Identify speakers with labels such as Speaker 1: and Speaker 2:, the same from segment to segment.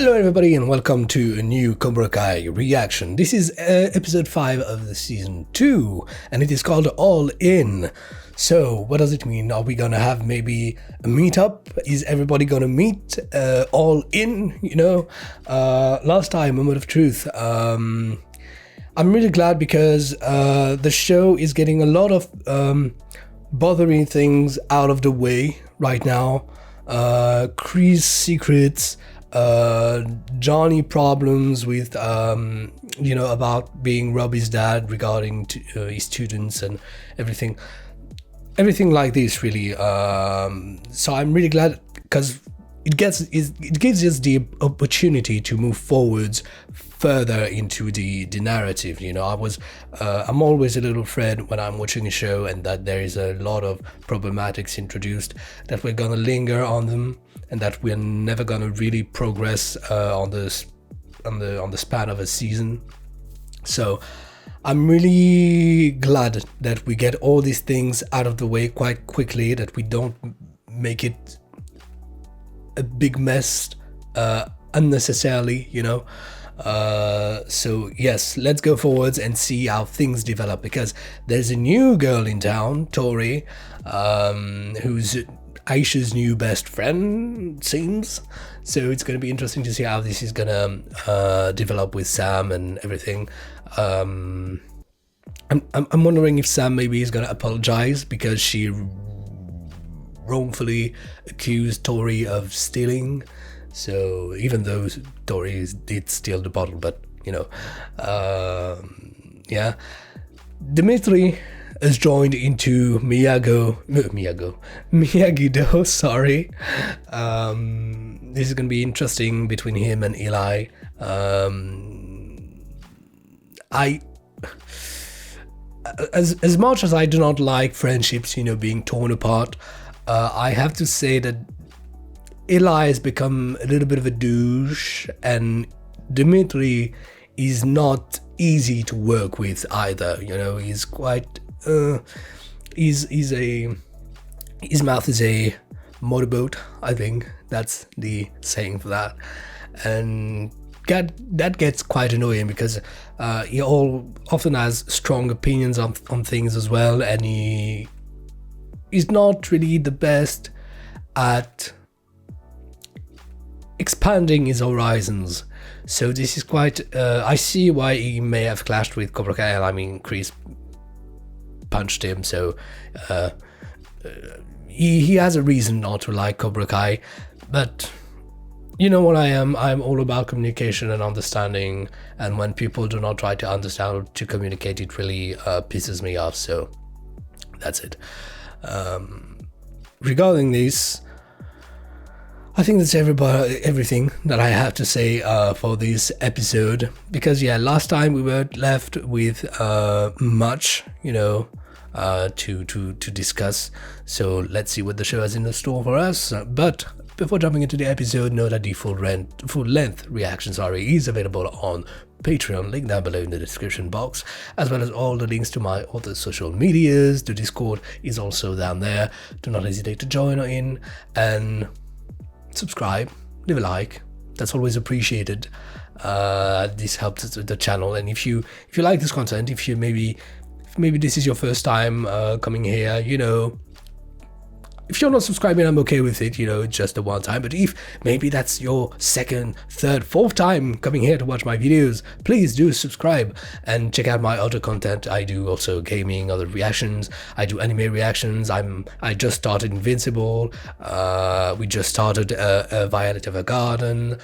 Speaker 1: Hello everybody and welcome to a new Cobra Kai reaction. This is episode 5 of the season 2 and it is called All In. So what does it mean? Are we gonna have maybe a meetup? Is everybody gonna meet all in, you know? Last time, moment of truth. I'm really glad because the show is getting a lot of bothering things out of the way right now. Kree's secrets, Johnny problems with about being Robbie's dad regarding his students and everything like this really. So I'm really glad because it gives us the opportunity to move forwards further into the narrative. You know, I'm always a little afraid when I'm watching a show and that there is a lot of problematics introduced that we're gonna linger on them and that we're never gonna really progress on the span of a season. So I'm really glad that we get all these things out of the way quite quickly, that we don't make it a big mess unnecessarily, you know. So yes, let's go forwards and see how things develop, because there's a new girl in town, Tori, who's Aisha's new best friend, it seems. So it's going to be interesting to see how this is going to develop with Sam and everything. I'm wondering if Sam maybe is going to apologize because she wrongfully accused Tori of stealing. So even though Tori did steal the bottle, but you know, yeah. Dimitri has joined into Miyagi-Do, sorry. This is gonna be interesting between him and Eli. As much as I do not like friendships, you know, being torn apart, I have to say that Eli has become a little bit of a douche, and Dimitri is not easy to work with either. You know, he's quite his mouth is a motorboat, I think that's the saying for that, and that gets quite annoying because he often has strong opinions on things as well, and he's not really the best at expanding his horizons. So this is quite I see why he may have clashed with Cobra Kai. I mean, Kree's punched him, so he has a reason not to like Cobra Kai. But you know what I'm all about communication and understanding, and when people do not try to understand or to communicate, it really pisses me off. So that's it. Regarding this, I think that's everything that I have to say for this episode, because yeah, last time we were left with much, you know, to discuss. So let's see what the show has in the store for us. But before jumping into the episode, know that the full length reaction is available on Patreon, link down below in the description box, as well as all the links to my other social medias. The Discord is also down there. Do not hesitate to join in and subscribe, leave a like. That's always appreciated. This helps the channel, and if you like this content, if maybe this is your first time coming here, you know, if you're not subscribing, I'm okay with it, you know, it's just a one time. But if maybe that's your second, third, fourth time coming here to watch my videos, please do subscribe and check out my other content. I do also gaming, other reactions, I do anime reactions. I just started Invincible, we just started Violet Evergarden.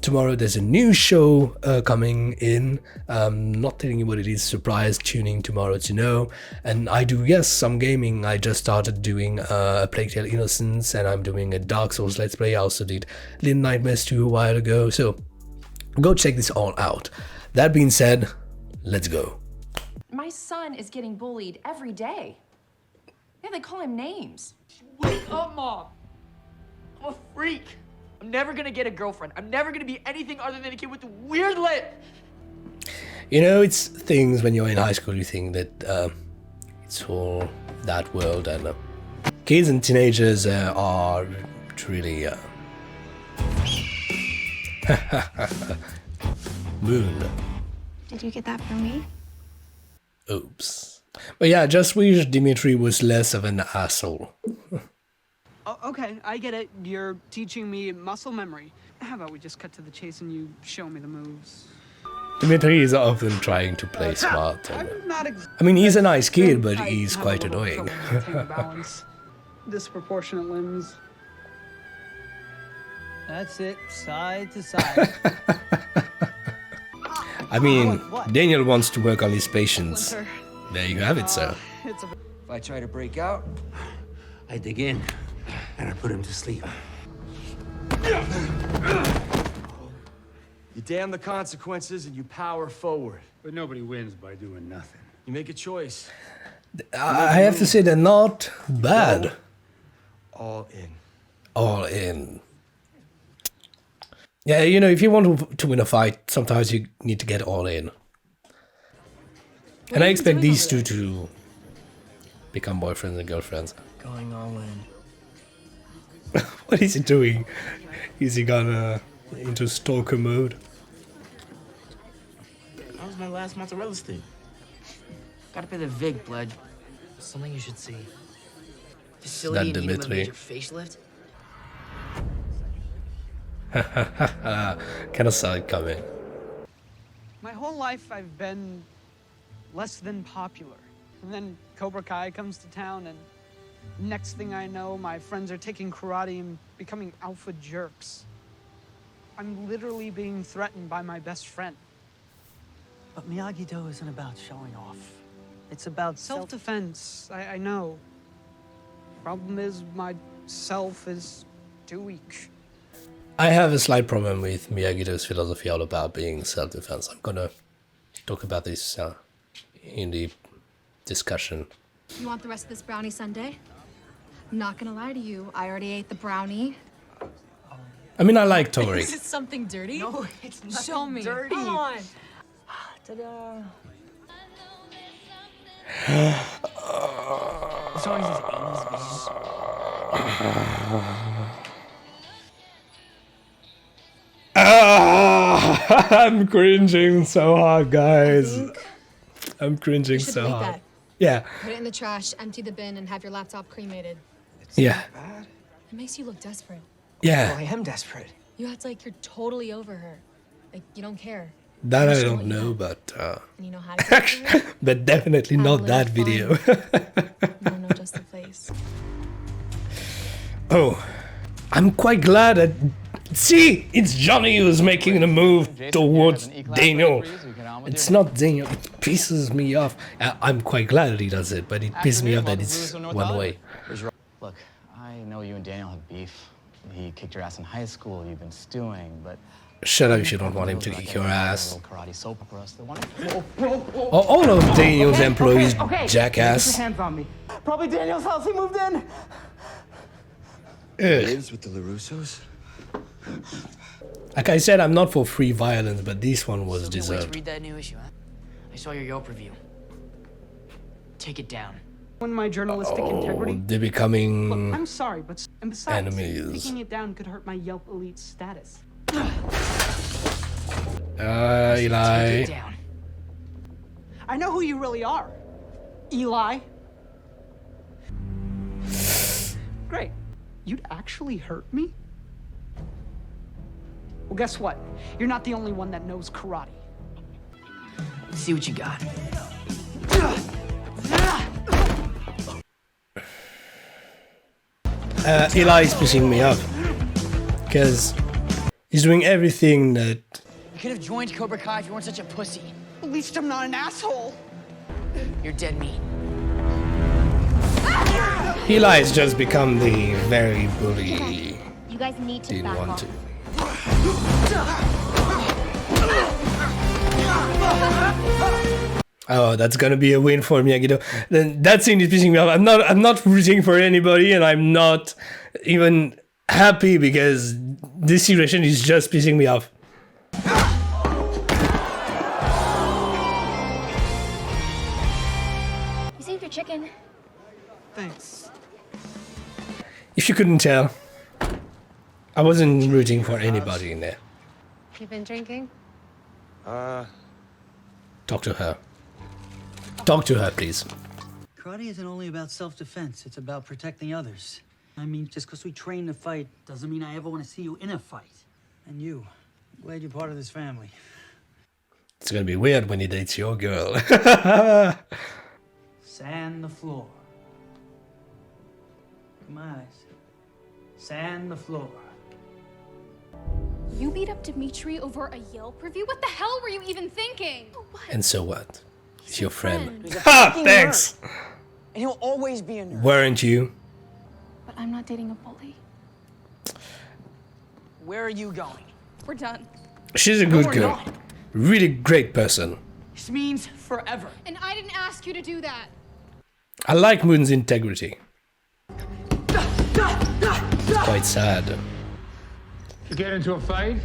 Speaker 1: Tomorrow there's a new show coming in. Not telling you what it is, surprise tuning tomorrow to know. And I do, yes, some gaming. I just started doing a Plague Tale Innocence, and I'm doing a Dark Souls Let's Play. I also did Little Nightmares 2 a while ago, so go check this all out. That being said, let's go.
Speaker 2: My son is getting bullied every day. Yeah, they call him names.
Speaker 3: Wake up, Mom. I'm a freak. I'm never gonna get a girlfriend. I'm never gonna be anything other than a kid with a weird lip.
Speaker 1: You know, it's things when you're in high school you think that it's all that world, and kids and teenagers are really Moon.
Speaker 4: Did you get that from me?
Speaker 1: Oops. But yeah, just wish Dimitri was less of an asshole.
Speaker 5: Oh, okay, I get it. You're teaching me muscle memory. How about we just cut to the chase and you show me the moves?
Speaker 1: Dimitri is often trying to play smart. And,
Speaker 5: I'm not
Speaker 1: I mean, he's a nice kid, but he's quite
Speaker 5: have a little
Speaker 1: annoying.
Speaker 5: trouble maintaining balance. Disproportionate limbs.
Speaker 6: That's it, side to side.
Speaker 1: I mean, Daniel wants to work on his patience. There you have it, sir.
Speaker 5: It's a
Speaker 7: If I try to break out, I dig in and I put him to sleep. You damn the consequences and you power forward.
Speaker 8: But nobody wins by doing nothing.
Speaker 7: You make a choice.
Speaker 1: I have to say they're not bad.
Speaker 7: All in.
Speaker 1: All in. Yeah, you know, if you want to win a fight, sometimes you need to get all in. And I expect these two to become boyfriends and girlfriends.
Speaker 3: Going all in.
Speaker 1: What is he doing? Is he gonna into stalker mode?
Speaker 3: That was my last mozzarella stick. Gotta pay the vig, Pledge. Something you should see. Facility in need of a
Speaker 1: Dimitri.
Speaker 3: major facelift?
Speaker 1: Kinda saw it coming.
Speaker 5: My whole life I've been less than popular. And then Cobra Kai comes to town and next thing I know, my friends are taking karate and becoming alpha jerks. I'm literally being threatened by my best friend.
Speaker 6: But Miyagi-Do isn't about showing off. It's about
Speaker 5: Self-defense, I know. Problem is, my self is too weak.
Speaker 1: I have a slight problem with Miyagi-Do's philosophy all about being self-defense. I'm gonna talk about this in the discussion.
Speaker 4: You want the rest of this brownie sundae? I'm not gonna lie to you. I already ate the brownie.
Speaker 1: I mean, I like Tori.
Speaker 2: Is it something dirty?
Speaker 3: No, it's not
Speaker 2: Show me.
Speaker 3: dirty.
Speaker 2: Come on.
Speaker 3: Ta-da. What's always his anus,
Speaker 1: I'm cringing so hard, guys. I'm cringing
Speaker 4: You should
Speaker 1: so
Speaker 4: take
Speaker 1: hard.
Speaker 4: that.
Speaker 1: Yeah,
Speaker 4: Put it in the trash, empty the bin, and have your laptop cremated.
Speaker 1: yeah,
Speaker 4: It makes you look desperate.
Speaker 1: yeah.
Speaker 7: I am desperate.
Speaker 4: You act like you're totally over her. Like you don't care.
Speaker 1: That I
Speaker 4: Show
Speaker 1: don't
Speaker 4: what you
Speaker 1: know,
Speaker 4: have.
Speaker 1: but
Speaker 4: And you know how to get to her.
Speaker 1: but definitely
Speaker 4: Have a
Speaker 1: not
Speaker 4: little
Speaker 1: that
Speaker 4: fun.
Speaker 1: video.
Speaker 4: You don't know just the place.
Speaker 1: Oh, I'm quite glad that. See, it's Johnny who's making the move towards Daniel. It's not Daniel. It pisses me off. I'm quite glad that he does it, but it pisses me off that it's one way.
Speaker 9: Look, I know you and Daniel have beef. He kicked your ass in high school. You've been stewing, but
Speaker 1: Shut up if you don't want him to kick your ass.
Speaker 9: karate soap operas. The one.
Speaker 1: All of Daniel's employees, jackass.
Speaker 3: Hands on me. Probably Daniel's house. He moved in.
Speaker 1: Ugh.
Speaker 7: Lives with the LaRussos?
Speaker 1: Like I said, I'm not for free violence, but this one was
Speaker 3: Wait to
Speaker 1: deserved.
Speaker 3: read that new issue, huh? I saw your Yelp review. Take it down.
Speaker 5: When my journalistic
Speaker 1: Oh,
Speaker 5: integrity.
Speaker 1: they're
Speaker 5: Look,
Speaker 1: becoming
Speaker 5: I'm sorry, but and besides,
Speaker 1: enemies.
Speaker 5: taking it down could hurt my Yelp elite status.
Speaker 1: Eli.
Speaker 3: Take it down.
Speaker 5: I know who you really are, Eli. Great. You'd actually hurt me? Well, guess what? You're not the only one that knows karate.
Speaker 3: Let's see what you got.
Speaker 1: Eli is pissing me off because he's doing everything that.
Speaker 3: You could have joined Cobra Kai if you weren't such a pussy.
Speaker 5: At least I'm not an asshole.
Speaker 3: You're dead meat.
Speaker 1: Eli has just become the very bully.
Speaker 4: You guys need to
Speaker 1: Didn't
Speaker 4: back
Speaker 1: want
Speaker 4: off.
Speaker 1: to. Oh, that's gonna be a win for Miyagi-Do. Then that scene is pissing me off. I'm not rooting for anybody, and I'm not even happy because this situation is just pissing me off.
Speaker 4: You saved your chicken.
Speaker 5: Thanks.
Speaker 1: If you couldn't tell, I wasn't rooting for anybody in there.
Speaker 10: You been drinking?
Speaker 1: Talk to her. Talk to her, please.
Speaker 6: Karate isn't only about self-defense, it's about protecting others. I mean, just because we train to fight doesn't mean I ever want to see you in a fight. And you, I'm glad you're part of this family.
Speaker 1: It's gonna be weird when he dates your girl.
Speaker 6: Sand the floor. Come on. Sand the floor.
Speaker 4: You beat up Dimitri over a Yelp review? What the hell were you even thinking?
Speaker 1: And so what? He's your friend.
Speaker 3: He's a
Speaker 1: Ha!
Speaker 3: fucking
Speaker 1: Thanks!
Speaker 3: nerd. And he'll always be a nerd.
Speaker 1: Weren't you?
Speaker 4: But I'm not dating a bully.
Speaker 3: Where are you going?
Speaker 4: We're done.
Speaker 1: She's a
Speaker 3: No,
Speaker 1: good
Speaker 3: we're
Speaker 1: girl.
Speaker 3: not.
Speaker 1: Really great person.
Speaker 3: This means forever.
Speaker 4: And I didn't ask you to do that.
Speaker 1: I like Moon's integrity. It's quite sad.
Speaker 8: You get into a fight?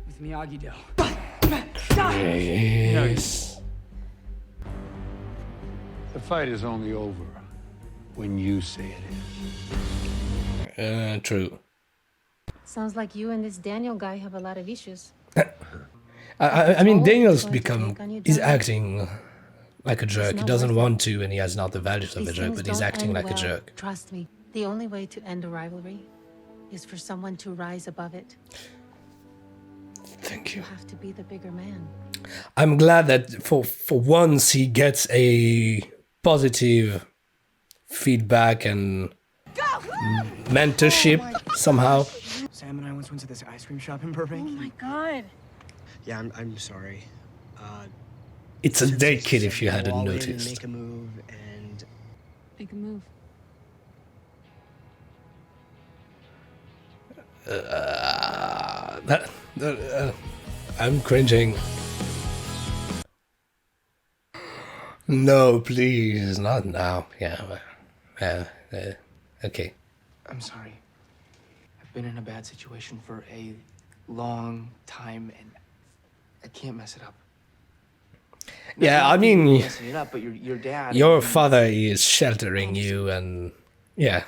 Speaker 3: With Miyagi-Do.
Speaker 1: Yes.
Speaker 8: The fight is only over when you say it is.
Speaker 1: True.
Speaker 10: Sounds like you and this Daniel guy have a lot of issues.
Speaker 1: I mean, Daniel's
Speaker 10: going to
Speaker 1: become...
Speaker 10: take on you,
Speaker 1: He's
Speaker 10: Daniel.
Speaker 1: acting like a jerk. He
Speaker 10: not
Speaker 1: doesn't
Speaker 10: worth it.
Speaker 1: want to, and he has not the values of a
Speaker 10: These
Speaker 1: jerk,
Speaker 10: things
Speaker 1: but he's
Speaker 10: don't
Speaker 1: acting
Speaker 10: end
Speaker 1: like a
Speaker 10: well.
Speaker 1: jerk.
Speaker 10: Trust me, the only way to end a rivalry is for someone to rise above it.
Speaker 1: Thank you.
Speaker 10: You have to be the bigger man.
Speaker 1: I'm glad that for once he gets a positive feedback and mentorship somehow.
Speaker 11: Sam and I once went to this ice cream shop in Burbank.
Speaker 10: Oh my god.
Speaker 11: Yeah, I'm sorry.
Speaker 1: It's a
Speaker 11: Since
Speaker 1: date
Speaker 11: you
Speaker 1: kid
Speaker 11: said
Speaker 1: if you
Speaker 11: go
Speaker 1: hadn't
Speaker 11: all in and
Speaker 1: noticed.
Speaker 11: Make a move and
Speaker 10: Make a move.
Speaker 1: I'm cringing. No, please, not now. Yeah, okay.
Speaker 3: I'm sorry. I've been in a bad situation for a long time, and I can't mess it up.
Speaker 1: Yeah, I
Speaker 3: Not
Speaker 1: mean,
Speaker 3: messing it up, but your dad.
Speaker 1: your father is sheltering you, and yeah.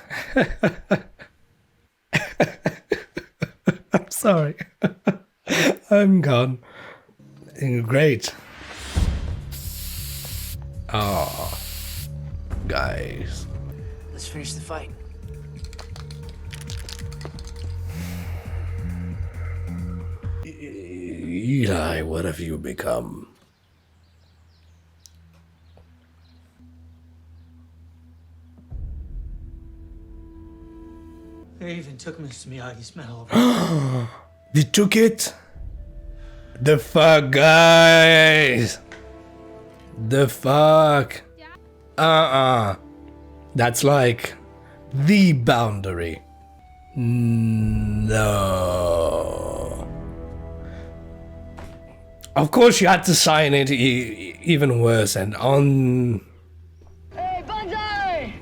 Speaker 1: I'm sorry. I'm gone. Great. Oh, guys.
Speaker 3: Let's finish the fight.
Speaker 1: Eli, what have you become?
Speaker 6: They even took Mr. Miyagi's medal.
Speaker 1: They took it? The fuck, guys? The fuck? That's like the boundary. No. Of course you had to sign it even worse and on...
Speaker 3: Hey, Banzai!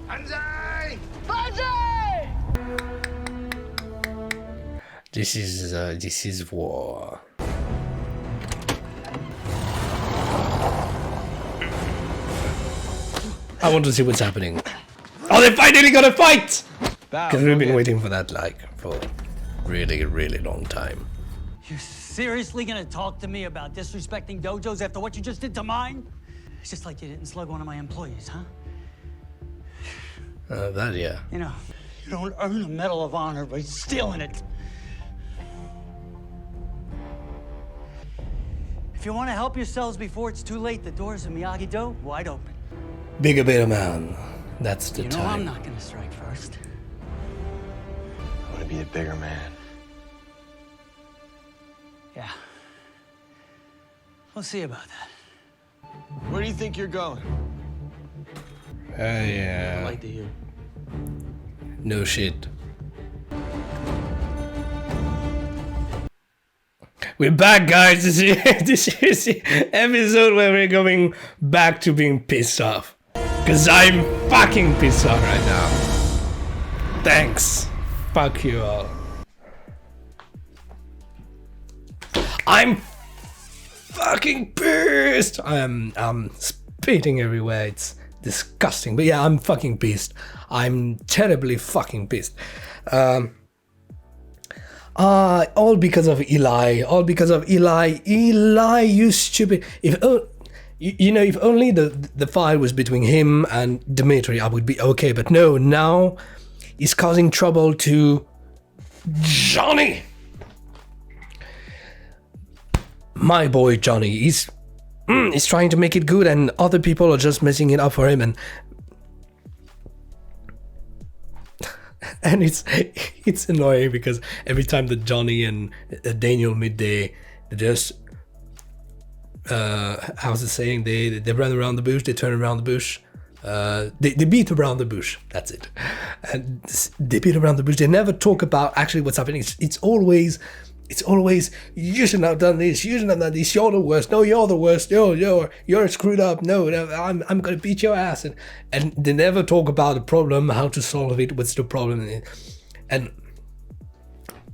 Speaker 3: Banzai! Banzai!
Speaker 1: This is war. I want to see what's happening. Oh, they finally gonna fight! Because we've been waiting for that, like, for a really, really long time.
Speaker 6: You're seriously gonna talk to me about disrespecting dojos after what you just did to mine? It's just like you didn't slug one of my employees, huh?
Speaker 1: That, yeah.
Speaker 6: You know, you don't earn a Medal of Honor by stealing it. If you want to help yourselves before it's too late, the doors of Miyagi-Do wide open.
Speaker 1: Bigger, better man. That's the
Speaker 6: You know
Speaker 1: time.
Speaker 6: I'm not gonna strike first.
Speaker 11: I want to be a bigger man.
Speaker 6: Yeah. We'll see about that.
Speaker 11: Where do you think you're going?
Speaker 1: Yeah.
Speaker 11: I'd like to hear.
Speaker 1: No shit. We're back, guys. This is the episode where we're going back to being pissed off. Because I'm fucking pissed off right now. Thanks. Fuck you all. I'm fucking pissed. I'm spitting everywhere. It's disgusting. But yeah, I'm fucking pissed. I'm terribly fucking pissed. All because of Eli. All because of Eli. Eli, you stupid. If if only the fight was between him and Dimitri, I would be okay. But no, now he's causing trouble to Johnny. My boy Johnny. He's trying to make it good, and other people are just messing it up for him, and it's annoying because every time that Johnny and Daniel meet, they just how's it saying? They run around the bush, they turn around the bush, they beat around the bush. That's it. And they beat around the bush. They never talk about actually what's happening. It's always you shouldn't have done this. You shouldn't have done this. You're the worst. No, you're the worst. You're screwed up. No, I'm gonna beat your ass. And they never talk about the problem, how to solve it. What's the problem? And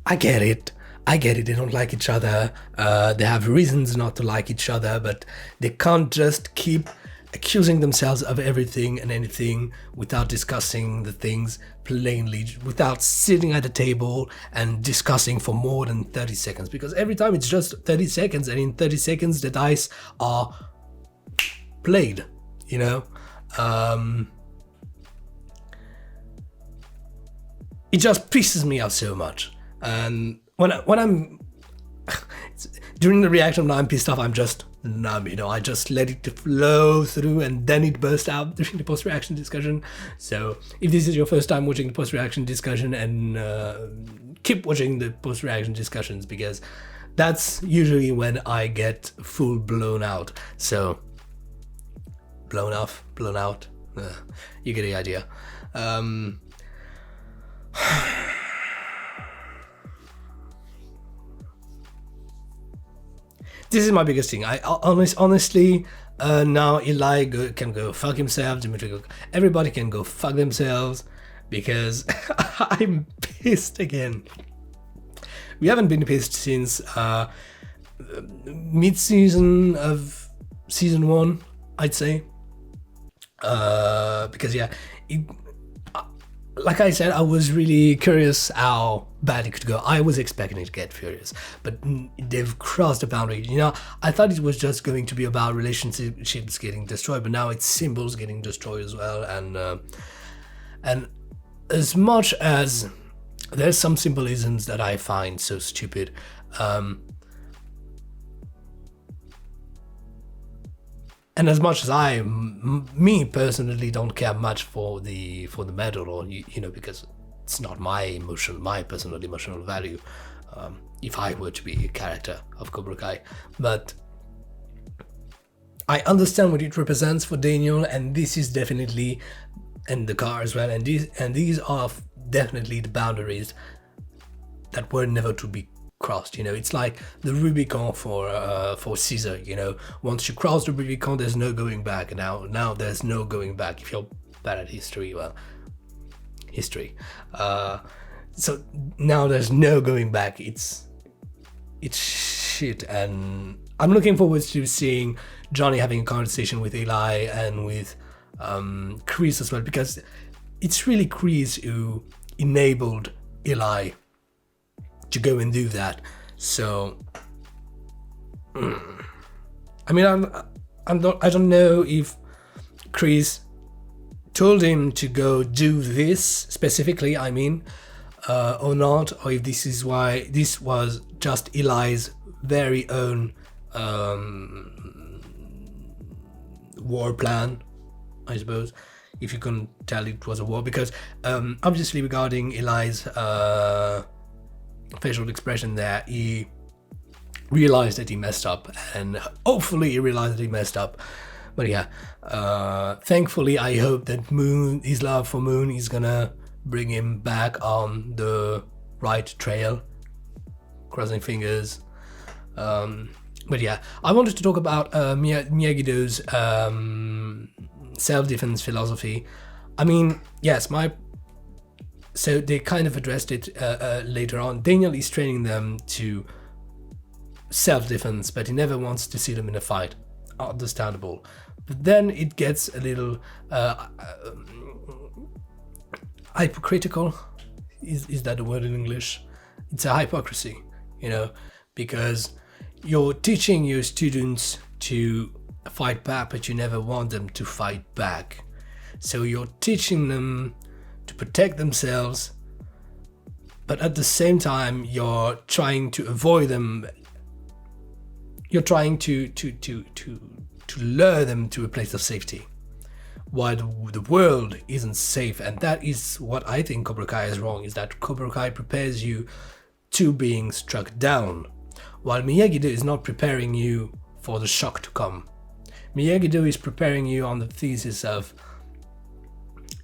Speaker 1: I get it. They don't like each other. They have reasons not to like each other, but they can't just keep accusing themselves of everything and anything without discussing the things plainly, without sitting at a table and discussing for more than 30 seconds. Because every time it's just 30 seconds, and in 30 seconds the dice are played, you know? It just pisses me off so much. And when I'm during the reaction, when I'm pissed off, I'm just numb, you know. I just let it flow through, and then it bursts out during the post-reaction discussion. So if this is your first time watching the post-reaction discussion, and keep watching the post-reaction discussions, because that's usually when I get full blown out. So blown out, you get the idea. This is my biggest thing. I honestly, now Eli can go fuck himself. Dimitri, everybody can go fuck themselves, because I'm pissed again. We haven't been pissed since mid-season of season 1, I'd say. Because yeah, like I said, I was really curious how bad it could go. I was expecting it to get furious, but they've crossed the boundary. You know, I thought it was just going to be about relationships getting destroyed, but now it's symbols getting destroyed as well. And as much as there's some symbolisms that I find so stupid, and as much as me personally don't care much for the medal, or you know, because it's not my personal emotional value, if I were to be a character of Cobra Kai, but I understand what it represents for Daniel, and this is definitely, and the car as well, and these are definitely the boundaries that were never to be crossed. You know, it's like the Rubicon for Caesar. You know, once you cross the Rubicon, there's no going back. Now there's no going back. If you're bad at history, well, history. So now there's no going back. It's shit, and I'm looking forward to seeing Johnny having a conversation with Eli and with Chris as well, because it's really Chris who enabled Eli to go and do that. So I mean, I don't know if Chris told him to go do this specifically, I mean, or not, or if this is why this was just Eli's very own war plan, I suppose, if you can tell it was a war, because obviously regarding Eli's facial expression there, he realized that he messed up, and hopefully he realized that he messed up. But yeah, thankfully I hope that his love for Moon is gonna bring him back on the right trail, crossing fingers. But yeah, I wanted to talk about Miyagi-Do's self-defense philosophy. I mean, yes, so they kind of addressed it later on. Daniel is training them to self-defense, but he never wants to see them in a fight. Understandable. But then it gets a little hypocritical. Is that a word in English? it's a hypocrisy, you know, because you're teaching your students to fight back, but you never want them to fight back. So you're teaching them to protect themselves, but at the same time you're trying to avoid them. You're trying to lure them to a place of safety, while the world isn't safe. And that is what I think Cobra Kai is wrong, is that Cobra Kai prepares you to being struck down, while Miyagi-Do is not preparing you for the shock to come. Miyagi-Do is preparing you on the thesis of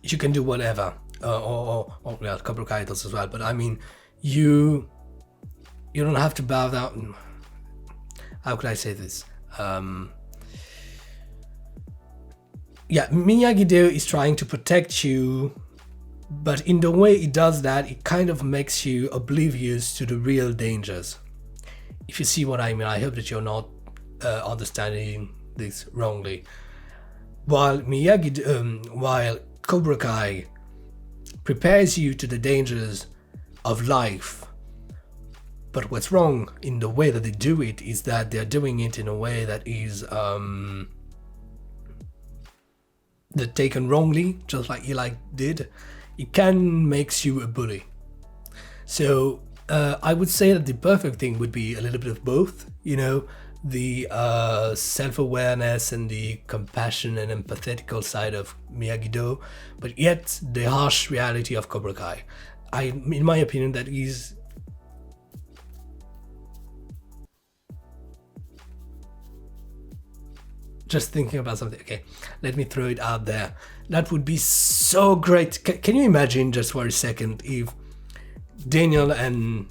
Speaker 1: you can do whatever, or well, Cobra Kai does as well, but I mean, you don't have to bow down. How could I say this? Yeah, Miyagi-Do is trying to protect you, but in the way it does that, it kind of makes you oblivious to the real dangers. If you see what I mean, I hope that you're not understanding this wrongly. While while Cobra Kai prepares you to the dangers of life, but what's wrong in the way that they do it is that they're doing it in a way that is that taken wrongly, just like Eli did. It can makes you a bully. So I would say that the perfect thing would be a little bit of both, you know, the self-awareness and the compassion and empathetical side of Miyagi-Do, but yet the harsh reality of Cobra Kai. In my opinion, that is just thinking about something. Okay, let me throw it out there. That would be so great. Can you imagine just for a second if Daniel and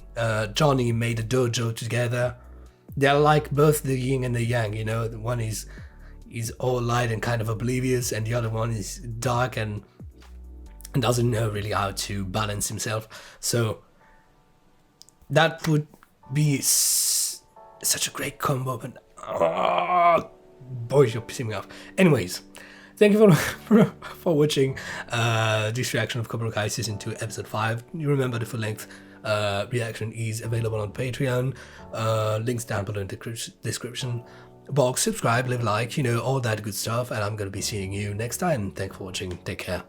Speaker 1: Johnny made a dojo together? They're like both the yin and the yang, you know. The one is all light and kind of oblivious, and the other one is dark and doesn't know really how to balance himself. So that would be such a great combo. But boys, you're pissing me off. Anyways, thank you for watching this reaction of Cobra Kai Season 2 Episode 5. You remember the full-length reaction is available on Patreon. Links down below in the description box. Subscribe, leave a like, you know, all that good stuff. And I'm going to be seeing you next time. Thanks for watching. Take care.